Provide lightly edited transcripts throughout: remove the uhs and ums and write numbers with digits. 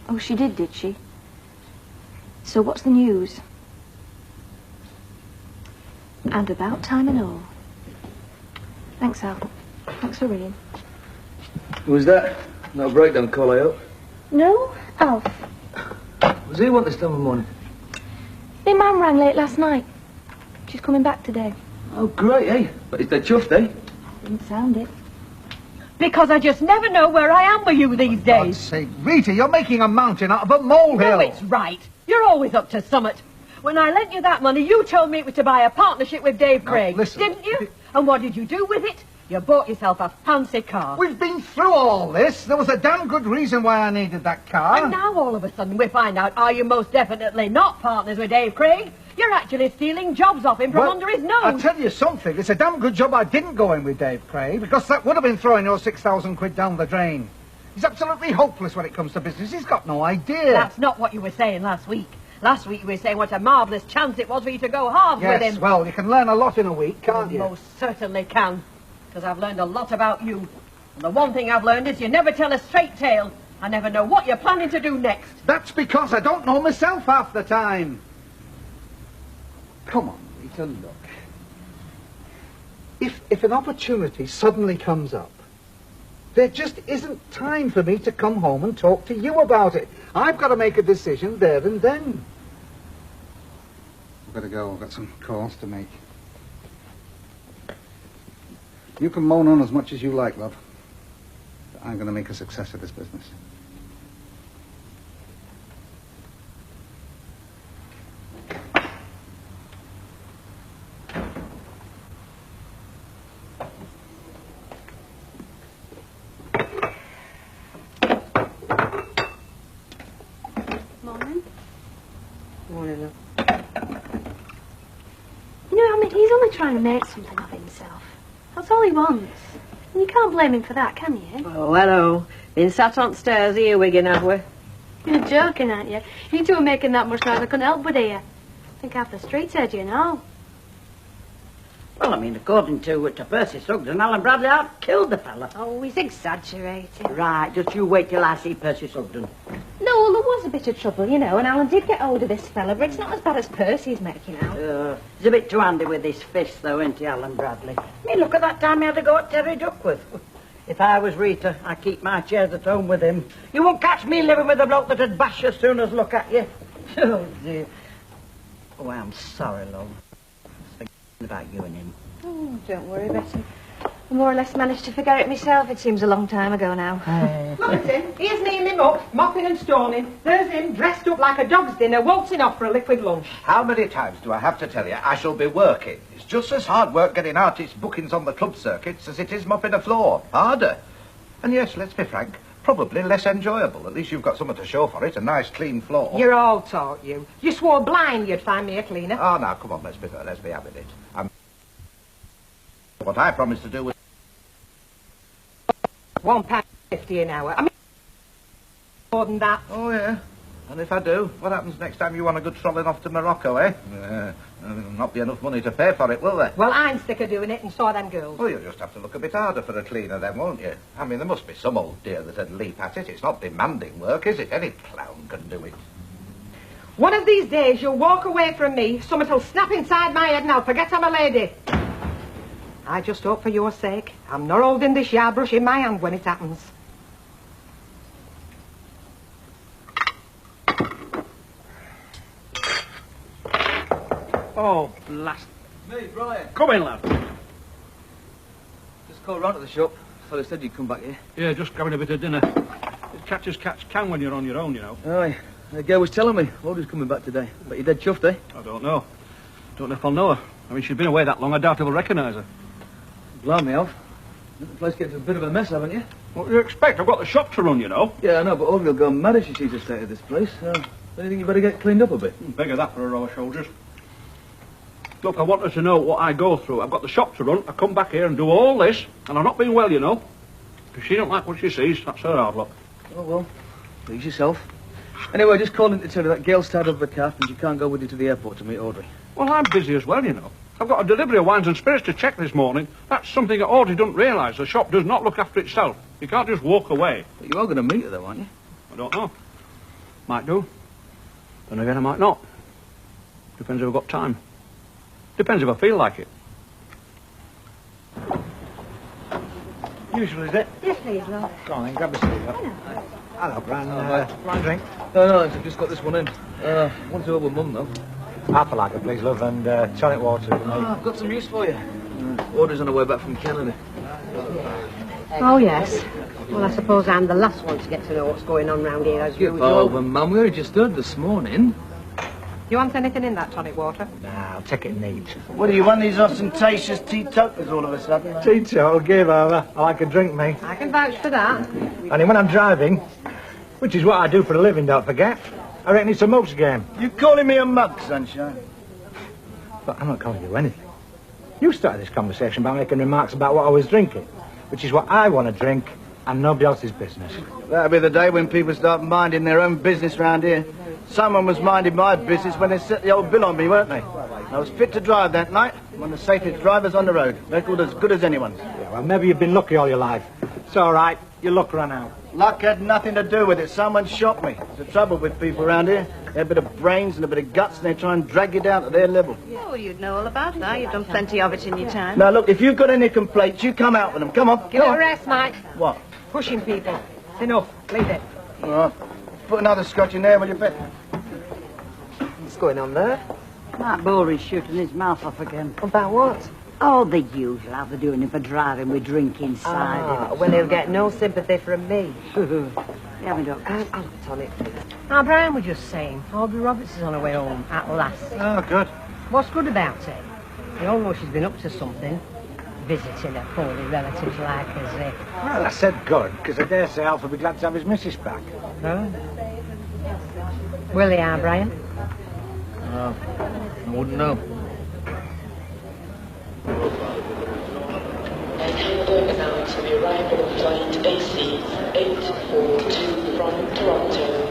Oh, she did she? So what's the news? And about time and all. Thanks, Al. Thanks for ringing. Who was that? No breakdown call, I hope. No, Alf. Was he want this time of morning? The man rang late last night. She's coming back today. Oh, great, eh? But is they chuffed, eh? Didn't sound it. Because I just never know where I am with you these For days. God's sake, Rita, you're making a mountain out of a molehill. No, it's right. You're always up to summit. When I lent you that money, you told me it was to buy a partnership with Dave Craig, listen. didn't you? And what did you do with it? You bought yourself a fancy car. We've been through all this. There was a damn good reason why I needed that car. And now all of a sudden we find out, are you most definitely not partners with Dave Craig? You're actually stealing jobs off him from under his nose. I'll tell you something. It's a damn good job I didn't go in with Dave Craig, because that would have been throwing your 6,000 quid down the drain. He's absolutely hopeless when it comes to business. He's got no idea. That's not what you were saying last week. Last week you were saying what a marvellous chance it was for you to go halves with him. Yes, well, you can learn a lot in a week, can't you? Most certainly can. Because I've learned a lot about you. And the one thing I've learned is you never tell a straight tale. I never know what you're planning to do next. That's because I don't know myself half the time. Come on, Rita, look. If an opportunity suddenly comes up, there just isn't time for me to come home and talk to you about it. I've got to make a decision there and then. I've got to go. I've got some calls to make. You can moan on as much as you like, love. But I'm going to make a success of this business. Morning. Morning, love. You know, I mean, he's only trying to make something of himself. That's all he wants. And you can't blame him for that, can you? Oh, hello. Been sat on stairs here, Wiggin, have we? You're joking, aren't you? You two are making that much noise I couldn't help but hear. I think half the street's heard you now. Well, I mean, according to Percy Sugden, Alan Bradley out killed the fella. Oh, he's exaggerating. Right, just you wait till I see Percy Sugden. No, well, there was a bit of trouble, you know, and Alan did get hold of this fella, but it's not as bad as Percy's making out. He's a bit too handy with his fists, though, ain't he, Alan Bradley? I mean, look at that time he had to go at Terry Duckworth. If I was Rita, I'd keep my chairs at home with him. You won't catch me living with a bloke that'd bash you as soon as look at you. Oh, dear. Oh, I'm sorry, love. I was thinking about you and him. Oh, don't worry, Betty. I more or less managed to forget it myself. It seems a long time ago now. Look at him. Here's kneeling up, mopping and stoning. There's him, dressed up like a dog's dinner, waltzing off for a liquid lunch. How many times do I have to tell you I shall be working? It's just as hard work getting artist bookings on the club circuits as it is mopping a floor. Harder. And yes, let's be frank, probably less enjoyable. At least you've got something to show for it, a nice clean floor. You're all taught, you. You swore blind you'd find me a cleaner. Oh, now, come on, let's be having it. What I promised to do was... £1.50 an hour. I mean, more than that. Oh, yeah. And if I do, what happens next time you want a good trolling off to Morocco, eh? There'll not be enough money to pay for it, will there? Well, I'm sick of doing it, and so are them girls. Well, you'll just have to look a bit harder for a cleaner then, won't you? I mean, there must be some old dear that'd leap at it. It's not demanding work, is it? Any clown can do it. One of these days, you'll walk away from me, something'll snap inside my head, and I'll forget I'm a lady. I just hope for your sake I'm not holding this yard brush in my hand when it happens. Oh, blast. Me, Brian. Come in, lad. Just called round to the shop. Fellow said you'd come back here. Yeah, just grabbing a bit of dinner. It catches cats can when you're on your own, you know. Aye. The girl was telling me Audrey's coming back today. But you're dead chuffed, eh? I don't know. Don't know if I'll know her. I mean, she's been away that long, I doubt if I'll recognise her. Blimey, Alf. The place gets a bit of a mess, haven't you? What do you expect? I've got the shop to run, you know. Yeah, I know, but Audrey will go mad if she sees the state of this place. Don't you think you better get cleaned up a bit? Beg of that for a row of shoulders. Look, I want her to know what I go through. I've got the shop to run. I come back here and do all this, and I'm not being well, you know. If she don't like what she sees, that's her hard luck. Oh, well, please yourself. Anyway, just calling to tell you that girl's tied up with a calf and she can't go with you to the airport to meet Audrey. Well, I'm busy as well, you know. I've got a delivery of wines and spirits to check this morning. That's something that Audrey doesn't realise. The shop does not look after itself. You can't just walk away. But you are going to meet her, though, aren't you? I don't know. Might do. Then again, I might not. Depends if I've got time. Depends if I feel like it. Usual, is it? Yes, please, love. Go on then, grab a seat. Hello, Bran. Bran, drink. No, I've just got this one in. Want to go with Mum, though. Half a lager, please, love, and tonic water for me. I've got some news for you. Audrey's on her way back from Canada. Oh, yes. Well, I suppose I'm the last one to get to know what's going on round here, as Skip usual. over, Mum. We only just heard this morning. You want anything in that tonic water? Nah, I'll take it neat. What do you want, these ostentatious teetotallers all of a sudden? Tito, give over. I like a drink, me. I can vouch for that. Only when I'm driving, which is what I do for a living, don't forget. I reckon it's a mugs game. You calling me a mug, sunshine? But I'm not calling you anything. You started this conversation by making remarks about what I was drinking, which is what I want to drink and nobody else's business. That'll be the day when people start minding their own business round here. Someone was minding my business when they set the old bill on me, weren't they? I was fit to drive that night, one of the safest drivers on the road. Record as good as anyone's. Yeah, well, maybe you've been lucky all your life. It's all right. Your luck ran out. Luck had nothing to do with it. Someone shot me. It's the trouble with people around here. They have a bit of brains and a bit of guts, and they try and drag you down to their level. Oh, you'd know all about that. You've done plenty of it in your time. Now, look, if you've got any complaints, you come out with them. Come on, Give come it a on. rest, Mike. What? Pushing people. It's enough. Leave it. All right. Put another scotch in there, will you, bet? What's going on there? That Bory's shooting his mouth off again. About what? Oh, the usual, how they're doing it for driving with drink inside Well, he'll get no sympathy from me. him. You haven't got... I'll have a tonic, please. Brian was just saying, Audrey Roberts is on her way home at last. Oh, good. What's good about it? You all know she's been up to something. Visiting her poorly relatives like us. Well, I said good, because I dare say Alf will be glad to have his missus back. Oh. Will he, Brian? I wouldn't know. And Hamburg announced the arrival of flight AC 842 from Toronto.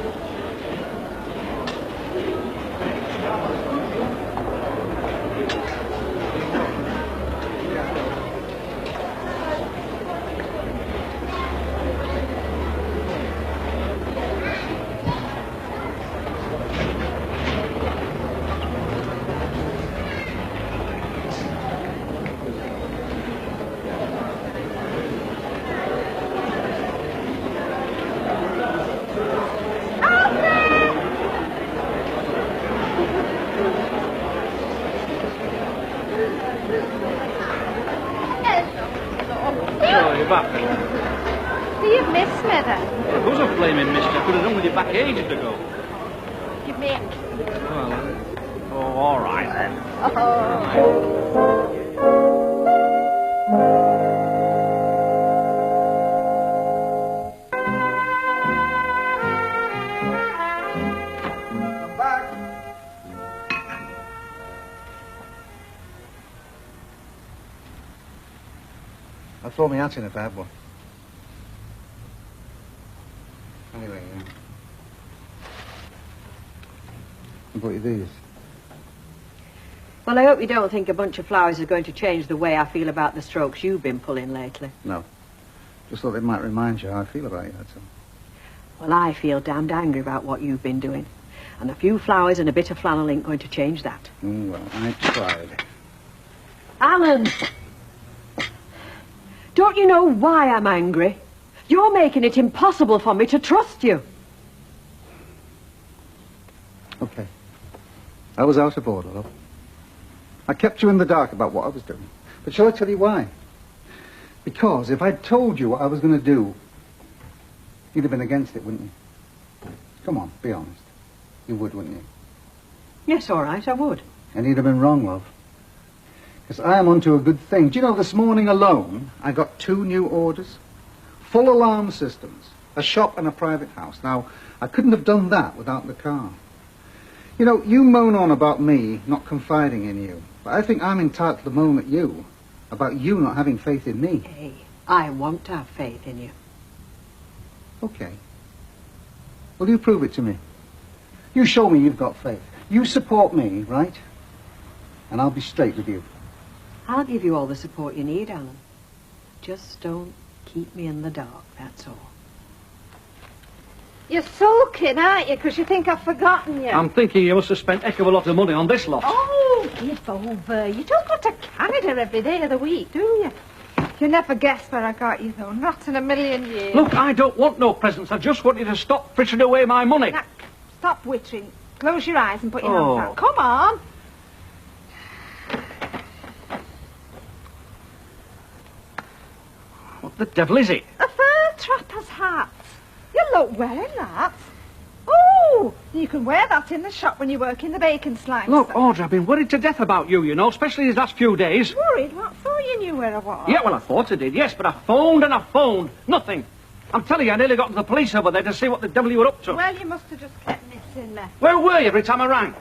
Oh, you're back. Do you miss me then? It was a flaming mist. I could have done with you back ages ago. Give me a... Oh, all right then. Come back. I throw my hat in a bad one. Anyway, what are these? Well, I hope you don't think a bunch of flowers is going to change the way I feel about the strokes you've been pulling lately. No. Just thought they might remind you how I feel about you, that's all. Well, I feel damned angry about what you've been doing. And a few flowers and a bit of flannel ain't going to change that. Well, I tried. Alan! Don't you know why I'm angry? You're making it impossible for me to trust you. Okay. I was out of order, love. I kept you in the dark about what I was doing. But shall I tell you why? Because if I'd told you what I was going to do, you'd have been against it, wouldn't you? Come on, be honest. You would, wouldn't you? Yes, all right, I would. And you'd have been wrong, love. Because I am onto a good thing. Do you know, this morning alone, I got 2 new orders. Full alarm systems. A shop and a private house. Now, I couldn't have done that without the car. You know, you moan on about me not confiding in you. But I think I'm entitled to moan at you about you not having faith in me. Hey, I want to have faith in you. Okay. Well, you prove it to me. You show me you've got faith. You support me, right? And I'll be straight with you. I'll give you all the support you need, Alan. Just don't keep me in the dark, that's all. You're sulking, aren't you? Because you think I've forgotten you. I'm thinking you must have spent a heck of a lot of money on this lot. Oh, give over. You don't go to Canada every day of the week, do you? You never guess where I got you, though. Not in a million years. Look, I don't want no presents. I just want you to stop frittering away my money. Now, stop wittering. Close your eyes and put your Oh. hands out. Come on. What the devil is it? A fur trapper's hat. You look well in that. Oh, you can wear that in the shop when you work in the bacon slicer. Look, Audrey, I've been worried to death about you know, especially these last few days. Worried? What for? You knew where I was. Yeah, well, I thought I did, yes, but I phoned and I phoned. Nothing. I'm telling you, I nearly got to the police over there to see what the devil you were up to. Well, you must have just kept missing me. Where were you every time I rang?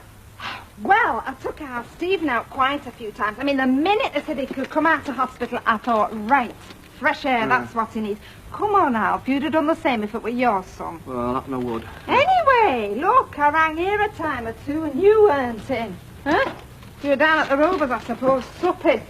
Well, I took our Stephen out quite a few times. I mean, the minute they said he could come out of hospital, I thought, right, fresh air, that's what he needs. Come on, Alf, you'd have done the same if it were your son. Well, that no would. Anyway, look, I rang here a time or two and you weren't in. Huh? You were down at the Rovers, I suppose, supping.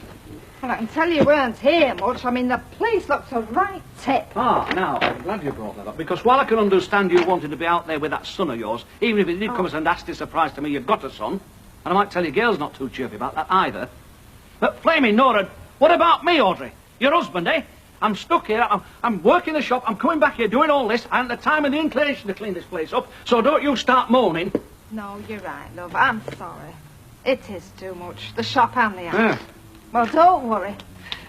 Well, I can tell you weren't here much. I mean, the place looks a right tip. Ah, now, I'm glad you brought that up, because while I can understand you wanting to be out there with that son of yours, even if it did come as a nasty surprise to me you've got a son, and I might tell you Gail's not too chirpy about that either. But flaming Nora, what about me, Audrey? Your husband, eh? I'm stuck here, I'm working the shop, I'm coming back here doing all this, I haven't the time and the inclination to clean this place up, so don't you start moaning. No, you're right, love. I'm sorry. It is too much, the shop and the house. Yeah. Well, don't worry.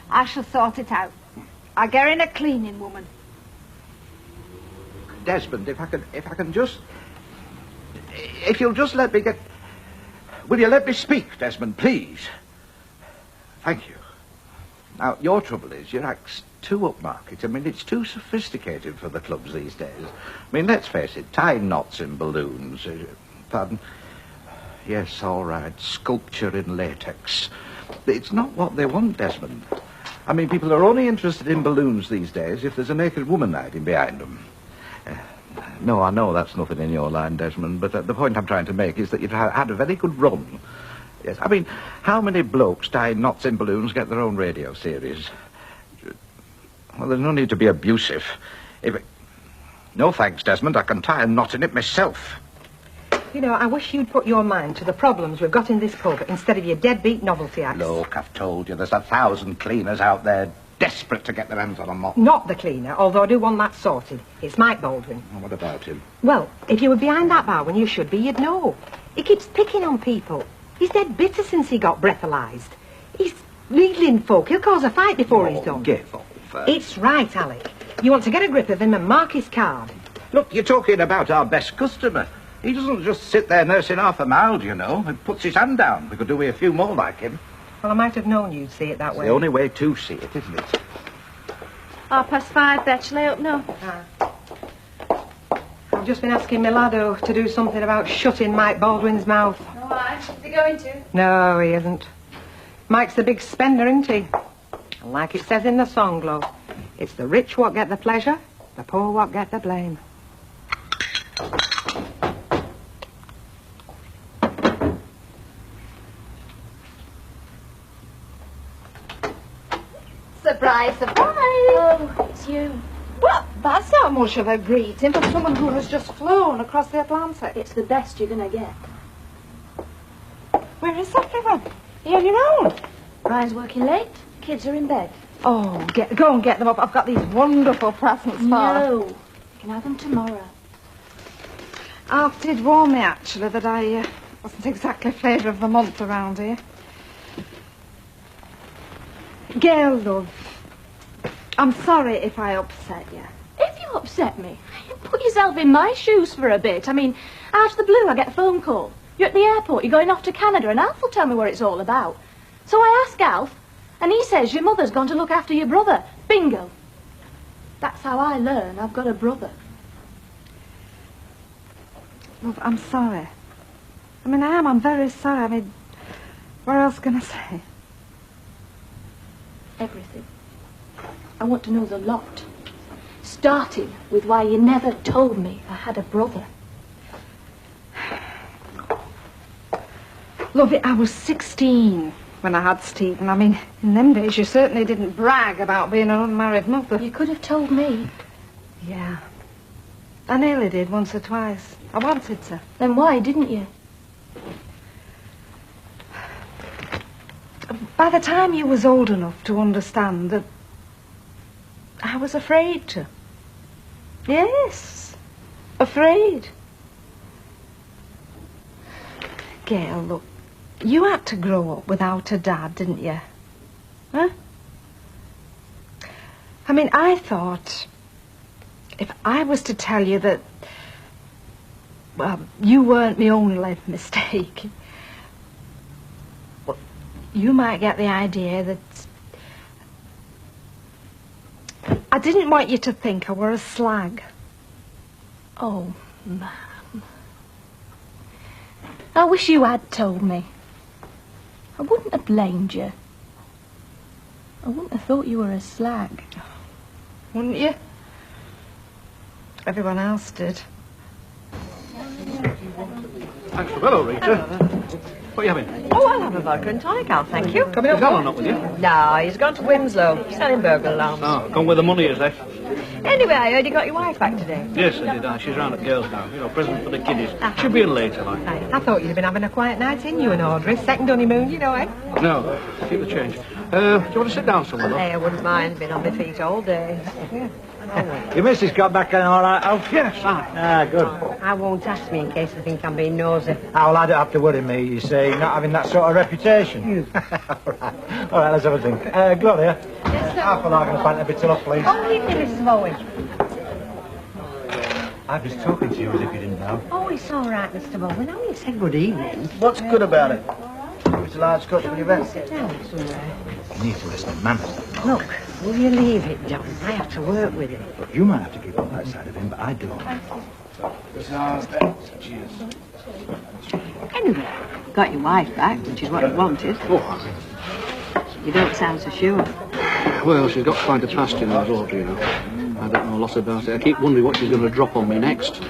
I shall sort it out. I'll get in a cleaning woman. Desmond, if I can just... If you'll just let me get... Will you let me speak, Desmond, please? Thank you. Now, your trouble is your act's too upmarket. I mean, it's too sophisticated for the clubs these days. I mean, let's face it, tying knots in balloons... pardon? Yes, all right, sculpture in latex. It's not what they want, Desmond. I mean, people are only interested in balloons these days if there's a naked woman hiding behind them. No, I know that's nothing in your line, Desmond, but the point I'm trying to make is that you've had a very good run. Yes, I mean, how many blokes tying knots in balloons get their own radio series? Well, there's no need to be abusive. No thanks, Desmond. I can tie a knot in it myself. You know, I wish you'd put your mind to the problems we've got in this pub instead of your deadbeat novelty acts. Look, I've told you, there's 1,000 cleaners out there desperate to get their hands on a mop. Not the cleaner, although I do want that sorted. It's Mike Baldwin. What about him? Well, if you were behind that bar when you should be, you'd know. He keeps picking on people. He's dead bitter since he got breathalyzed. He's wheedling folk. He'll cause a fight before he's done. Give off. It's right, Alec. You want to get a grip of him and mark his card. Look, you're talking about our best customer. He doesn't just sit there nursing half a mild, you know. He puts his hand down. We could do with a few more like him. Well, I might have known you'd see it that way. The only way to see it, isn't it? 5:30, Betchley, up now. I've just been asking Milado to do something about shutting Mike Baldwin's mouth. All right. Is he going to? No, he isn't. Mike's the big spender, isn't he? And like it says in the song, love, it's the rich what get the pleasure, the poor what get the blame. Surprise, surprise. Oh, it's you. Well, that's not much of a greeting for someone who has just flown across the Atlantic. It's the best you're going to get. Where is everyone? You're on your own. Brian's working late. Kids are in bed. Oh, go and get them up. I've got these wonderful presents for them. No, you can have them tomorrow. Alf did warn me, actually, that I wasn't exactly flavour of the month around here. Gail, love, I'm sorry if I upset you. If you upset me, put yourself in my shoes for a bit. I mean, out of the blue, I get a phone call. You're at the airport, you're going off to Canada, and Alf will tell me what it's all about. So I ask Alf, and he says your mother's gone to look after your brother. Bingo. That's how I learn I've got a brother. Love, I'm sorry. I mean, I'm very sorry. I mean, what else can I say? Everything. I want to know the lot. Starting with why you never told me I had a brother. Love, I was 16 when I had Stephen. I mean, in them days you certainly didn't brag about being an unmarried mother. You could have told me. Yeah. I nearly did once or twice. I wanted to. Then why didn't you? By the time you was old enough to understand that I was afraid to. Yes, afraid. Gail, look, you had to grow up without a dad, didn't you? Huh? I mean, I thought if I was to tell you that, well, you weren't my only mistake, well, you might get the idea that I didn't want you to think I were a slag. Oh, man. I wish you had told me. I wouldn't have blamed you. I wouldn't have thought you were a slag. Wouldn't you? Everyone else did. Thanks for well, Rita. What are you having? Oh, I'll have a vodka and tonic, Al, thank you. Is Alan not with you? No, he's gone to Winslow, selling burglar alarms. Oh, gone where the money is, eh? Anyway, I heard you got your wife back today. Yes, I did. She's round at girls now. You know, present for the kiddies. She'll be in later, like. I thought you'd been having a quiet night in, you and Audrey. Second honeymoon, you know, eh? No, keep the change. Do you want to sit down somewhere, though? Hey, I wouldn't mind. Been on my feet all day. Your missus got back in all right, Al? Yes, Ah, good. I won't ask me in case they think I'm being nosy. Al, I don't have to worry me, you see, not having that sort of reputation. All right, let's have a drink. Gloria? Yes, sir. Half a lager and a pint of bitter luck, please. Oh, evening, Mrs. Bowen. I was talking to you as if you didn't know. Oh, it's all right, Mr. Bowen. I only said good evening. What's good about it? It's a large scotch with your vest. Sit down somewhere. You need to listen to manners. Look, will you leave it, John? I have to work with it. Look, you might have to keep on that side of him, but I don't. Cheers. Anyway, got your wife back, which is what you wanted. Oh, You don't sound so sure. well, she's got quite a past, you know, as Audrey, you know. I don't know a lot about it. I keep wondering what she's going to drop on me next.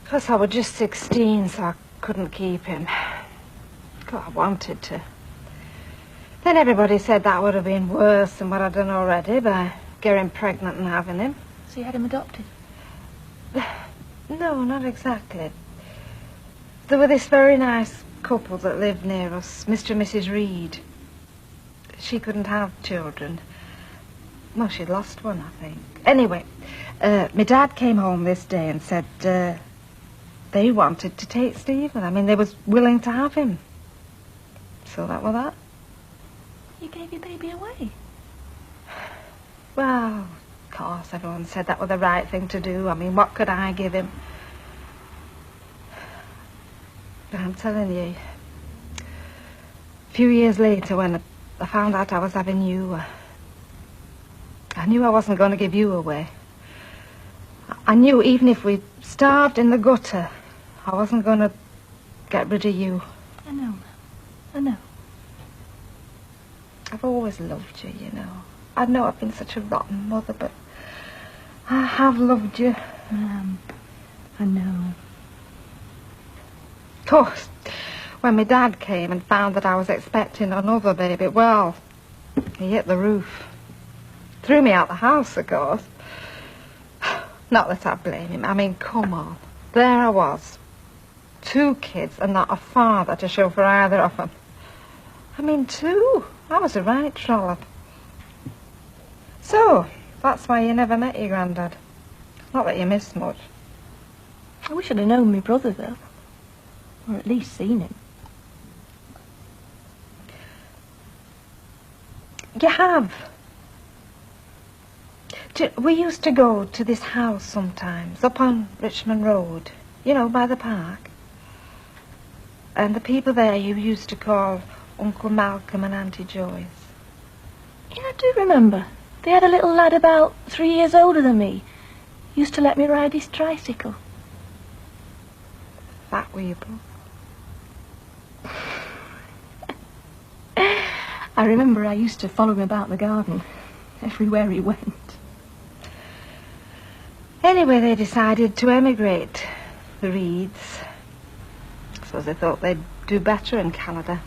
Because I was just 16, so I couldn't keep him. God, I wanted to. Then everybody said that would have been worse than what I'd done already by getting pregnant and having him. So you had him adopted? No, not exactly. There were this very nice couple that lived near us, Mr. and Mrs. Reed. She couldn't have children. Well, she'd lost one, I think. Anyway, my dad came home this day and said they wanted to take Stephen. I mean, they was willing to have him. So that was that. You gave your baby away? Well, of course, everyone said that was the right thing to do. I mean, what could I give him? But I'm telling you, a few years later, when I found out I was having you, I knew I wasn't going to give you away. I knew even if we starved in the gutter, I wasn't going to get rid of you. I know. I know. I've always loved you, you know. I know I've been such a rotten mother, but I have loved you. I know. Of course, when my dad came and found that I was expecting another baby, well, he hit the roof. Threw me out the house, of course. Not that I blame him. I mean, come on. There I was. 2 kids and not a father to show for either of them. I mean, 2. I was a right trollop. So, that's why you never met your granddad. Not that you missed much. I wish I'd have known my brother, though. Or at least seen him. You have. We used to go to this house sometimes, up on Richmond Road, you know, by the park. And the people there you used to call Uncle Malcolm and Auntie Joyce. Yeah, I do remember. They had a little lad about 3 years older than me. Used to let me ride his tricycle. That were you both. I remember I used to follow him about the garden, everywhere he went. Anyway, they decided to emigrate, the Reeds. So they thought they'd do better in Canada.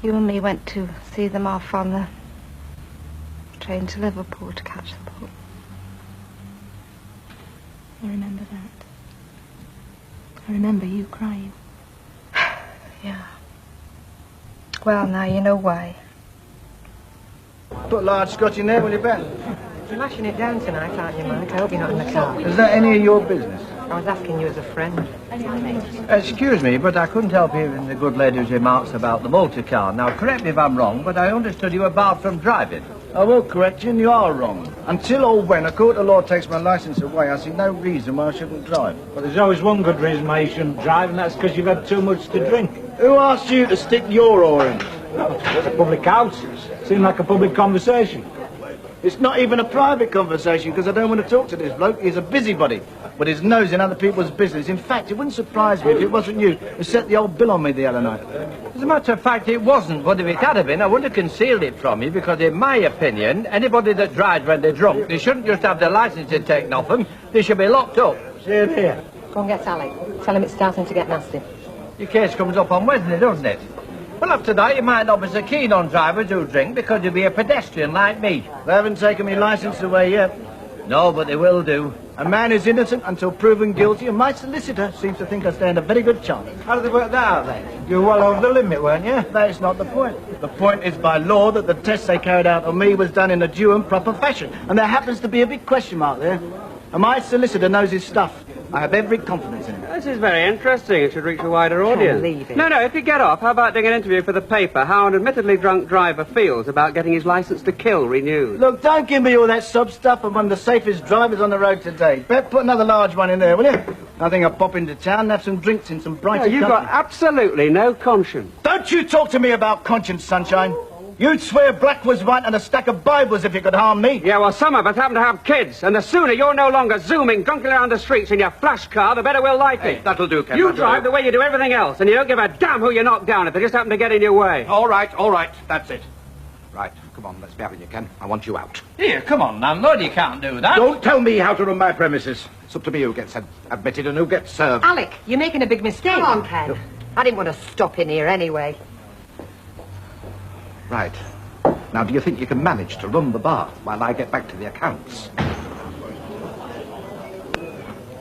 You and me went to see them off on the train to Liverpool to catch the boat. I remember that. I remember you crying. Yeah. Well, now you know why. Put large scotch in there, will you bet? You're mashing it down tonight, aren't you, Mike? I hope you're not in the car. Is that any of your business? I was asking you as a friend. Excuse me, but I couldn't help hearing the good lady's remarks about the motor car. Now, correct me if I'm wrong, but I understood you were barred from driving. I will correct you, and you are wrong. Until or when a court of law takes my licence away, I see no reason why I shouldn't drive. But there's always one good reason why you shouldn't drive, and that's because you've had too much to drink. Who asked you to stick your oar in? It's a public house. Seemed like a public conversation. It's not even a private conversation, because I don't want to talk to this bloke. He's a busybody, with his nose in other people's business. In fact, it wouldn't surprise me if it wasn't you who set the old bill on me the other night. As a matter of fact, it wasn't, but if it had been, I wouldn't have concealed it from you, because in my opinion, anybody that drives when they're drunk, they shouldn't just have their licences taken off them, they should be locked up. Same here. Go and get Sally. Tell him it's starting to get nasty. Your case comes up on Wednesday, doesn't it? Well, after that, you might not be so keen on drivers who drink, because you'll be a pedestrian like me. They haven't taken my licence away yet. No, but they will do. A man is innocent until proven guilty, and my solicitor seems to think I stand a very good chance. How did they work that out, then? You were well over the limit, weren't you? That is not the point. The point is by law that the test they carried out on me was done in a due and proper fashion. And there happens to be a big question mark there. And my solicitor knows his stuff. I have every confidence in him. This is very interesting. It should reach a wider audience. Leave it. No, if you get off, how about doing an interview for the paper, how an admittedly drunk driver feels about getting his licence to kill renewed? Look, don't give me all that sub stuff. I'm one of the safest drivers on the road today. Bet put another large one in there, will you? I think I'll pop into town and have some drinks in some brighter You've got absolutely no conscience. Don't you talk to me about conscience, sunshine. You'd swear black was white and a stack of Bibles if you could harm me. Yeah, well, some of us happen to have kids, and the sooner you're no longer zooming drunkenly around the streets in your flash car, the better we'll like it. That'll do, Ken. You drive the way you do everything else, and you don't give a damn who you knock down if they just happen to get in your way. All right, that's it. Right, come on, let's be having you, Ken. I want you out. Here, come on, landlord, you can't do that. Don't tell me how to run my premises. It's up to me who gets admitted and who gets served. Alec, you're making a big mistake. Come on, Ken. I didn't want to stop in here anyway. Right. Now, do you think you can manage to run the bar while I get back to the accounts?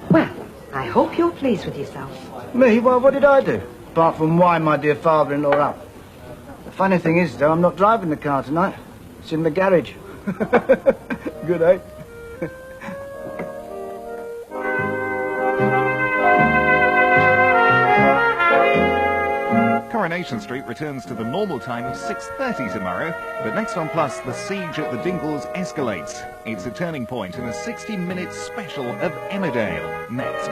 Well, I hope you're pleased with yourself. Me? Well, what did I do? Apart from wind my dear father-in-law up. The funny thing is, though, I'm not driving the car tonight. It's in the garage. Good, eh? Coronation Street returns to the normal time of 6:30 tomorrow, but next on Plus, the siege at the Dingles escalates. It's a turning point in a 60-minute special of Emmerdale. Next.